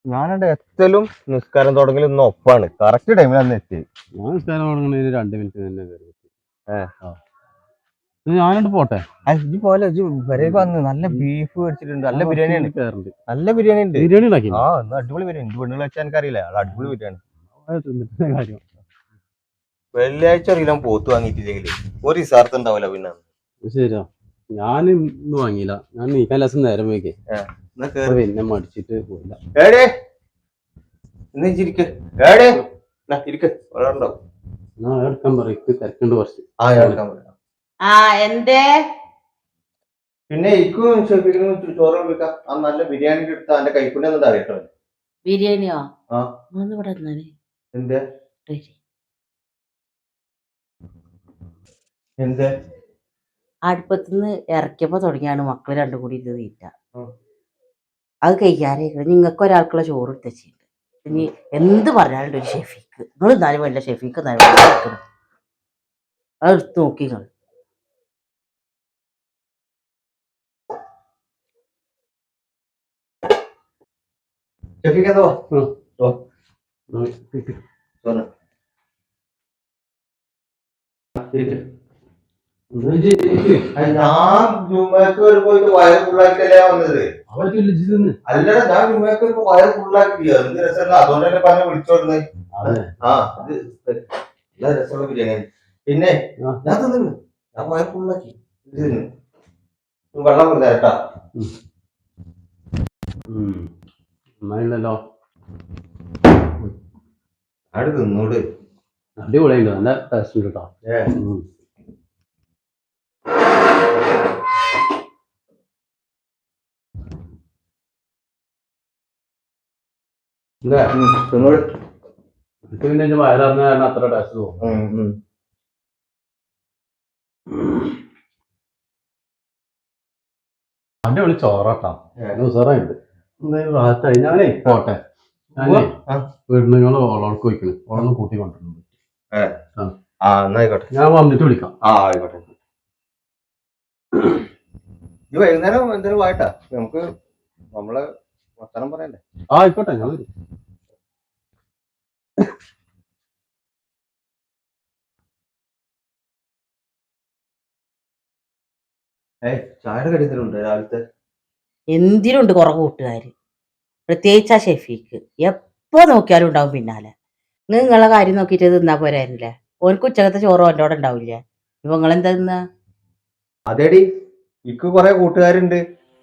ഞാനവിടെ എത്തലും നിസ്കാരം തുടങ്ങലും ഇന്ന് ഒപ്പാണ്. കറക്റ്റ് ടൈമിലാണ് എത്തി. ഞാൻ നിസ്കാരം തുടങ്ങുന്നതിന് 2 മിനിറ്റ് തന്നെ ഞാനോട് പോട്ടെ. ഇജ്ജ് പോലെ വരേക്ക് വന്ന് നല്ല ബീഫ് മേടിച്ചിട്ടുണ്ട്. നല്ല ബിരിയാണി ഉണ്ട്. നല്ല ബിരിയാണി ഉണ്ട്. ബിരിയാണി ഉണ്ടാക്കി അടിപൊളി ബിരിയാണി. പെണ്ണുകൾ വെച്ചാൽ എനിക്കറിയില്ല. അത് അടിപൊളി ബിരിയാണി. കാര്യം വെള്ളിയാഴ്ച അറിയില്ല പോത്ത് വാങ്ങിയിട്ടില്ലെങ്കിൽ ഒരു റിസാർട്ട് ഉണ്ടാവില്ല. പിന്നെ ശരിയാ, ഞാൻ ഇന്ന് വാങ്ങിയില്ല. ഞാൻ നീക്കാൻ ലെസം നേരം വൈകി പിന്നെ മടിച്ചിട്ട് പോയില്ല. എടുക്കാൻ പറയും, തിരക്കുണ്ട് കുറച്ച്. പിന്നെ ചോറ് കൊടുക്കാം. ആ നല്ല ബിരിയാണി എടുത്താ എന്റെ കൈപ്പുണ്യം ഒന്നും അറിയട്ടോ. ബിരിയാണിയോ? എന്താ എന്താ അടുപ്പത്തുനിന്ന് ഇറക്കിയപ്പോ തുടങ്ങിയാണ് മക്കള് രണ്ടും കൂടി ഇത് തീറ്റ. അത് കഴിക്കാനേ നിങ്ങൾക്ക് ഒരാൾക്കുള്ള ചോറ് എടുത്തുണ്ട്. ഇനി എന്ത് പറഞ്ഞാലും ഒരു ഷെഫീക്ക്, നിങ്ങൾ എന്നാലും വേണ്ട ഷെഫീക്ക് എന്നാലും അത് എടുത്ത് നോക്കി നിങ്ങൾ. ഞാൻ ജുമക്ക് പോയിട്ട് വയറ് ഫുള്ളാക്കിയല്ലേ വന്നത്. അല്ലടാ, ഞാൻ ജുമക്ക് വയറ് ഫുള്ളാക്കി. എന്ത് രസമല്ല, അതുകൊണ്ടല്ലേ പറഞ്ഞ വിളിച്ചോടുന്നത്. നല്ല രസമുള്ള ബിരിയാണി. പിന്നെ ഞാൻ തിന്നു, ഞാൻ വയറ് ഫുള്ളാക്കി. വെള്ളം കൊടുത്തേട്ടാ. അവിടെ തിന്നോട്. അടിപൊളിയുണ്ട്, നല്ല ടേസ്റ്റ് ഉണ്ട് കേട്ടോ. പിന്നെ എന്റെ വയറിറങ്ങുന്ന കാരണം അത്ര ടേസ്റ്റ് തോന്നും. അടിപൊളി ചോറാട്ടാ, ഉസാറായിട്ട്. എന്തായാലും റാഹത്തായി. ഞാനേ പോട്ടെ. ഞാനേ വീട്ടിൽ നിങ്ങൾ ഓളോൾക്ക് വയ്ക്കണം, ഓളൊന്ന് കൂട്ടി കൊണ്ടുവരുന്നുണ്ട്. ഞാൻ വന്നിട്ട് വിളിക്കാം. ആയിക്കോട്ടെ. ഇത് വൈകുന്നേരം എന്തെങ്കിലും വായിട്ടാ, നമുക്ക് നമ്മള് വർത്തമാനം പറയണ്ടേ. ആയിക്കോട്ടെ, ഞാൻ വരും. ചായയുടെ കടിയത്തിലുണ്ട് രാവിലത്തെ. എന്തിനുണ്ട് കുറെ കൂട്ടുകാര്, പ്രത്യേകിച്ച് ആ ഷെഫീക്ക്. എപ്പോ നോക്കിയാലും ഉണ്ടാവും പിന്നാലെ. നിങ്ങളെ കാര്യം നോക്കിയിട്ട് തിന്നാ പോരായിരുന്നില്ലേ? ഓനക്ക് ഉച്ചകത്തെ ചോറ് ഓൻ്റെ അവിടെ ഉണ്ടാവില്ലേ? ഇപ്പൊ നിങ്ങളെന്താ തിന്നാ? അതേടി, ഇക്ക് കുറെ കൂട്ടുകാരുണ്ട്,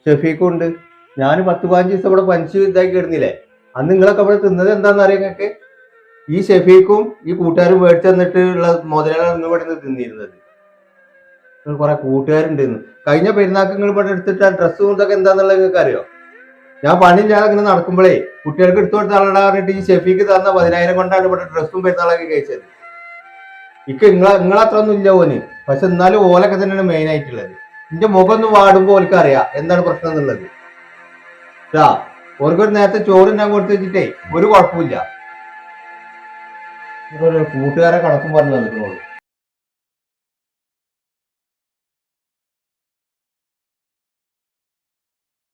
ഷെഫീക്കും ഉണ്ട്. ഞാൻ 10-15 ദിവസം ഇവിടെ പനിച്ച് ഇതാക്കി കിടന്നില്ലേ. അന്ന് നിങ്ങളൊക്കെ ഇവിടെ തിന്നത് എന്താണെന്ന് അറിയാങ്ങൾക്ക്. ഈ ഷെഫീക്കും ഈ കൂട്ടുകാരും മേടിച്ചു തന്നിട്ടുള്ള മുതലാണ് നിങ്ങൾ ഇവിടെ നിന്ന് തിന്നിരുന്നത്. നിങ്ങൾ കുറെ കൂട്ടുകാരുണ്ട്. കഴിഞ്ഞ പെരുന്നാൾക്ക് നിങ്ങൾ ഇവിടെ എടുത്തിട്ട് ആ ഡ്രസ്സും ഇതൊക്കെ എന്താന്നുള്ളത് നിങ്ങൾക്ക് അറിയോ? ഞാൻ പണിയില്ലാതെ ഇങ്ങനെ നടക്കുമ്പോഴേ കുട്ടികൾക്ക് എടുത്തു കൊടുത്ത ആളാ പറഞ്ഞിട്ട് ഈ ഷെഫീക്ക് തന്ന 10,000 കൊണ്ടാണ് ഇവിടെ ഡ്രസ്സും പെരുന്നാളൊക്കെ കഴിച്ചത്. ഇക്ക് നിങ്ങളത്ര ഒന്നും ഇല്ല ഓന്, പക്ഷെ എന്നാലും ഓലൊക്കെ തന്നെയാണ് മെയിൻ ആയിട്ടുള്ളത്. എന്റെ മുഖം ഒന്ന് വാടുമ്പോ ഓൽക്ക് അറിയാം എന്താണ് പ്രശ്നം എന്നുള്ളത്. ഓർക്കൊരു നേരത്തെ ചോറ് ഞാൻ കൊടുത്തു വെച്ചിട്ടേ ഒരു കുഴപ്പമില്ല. കൂട്ടുകാരെ കണക്കും പറഞ്ഞു തന്നിട്ടുള്ളൂ.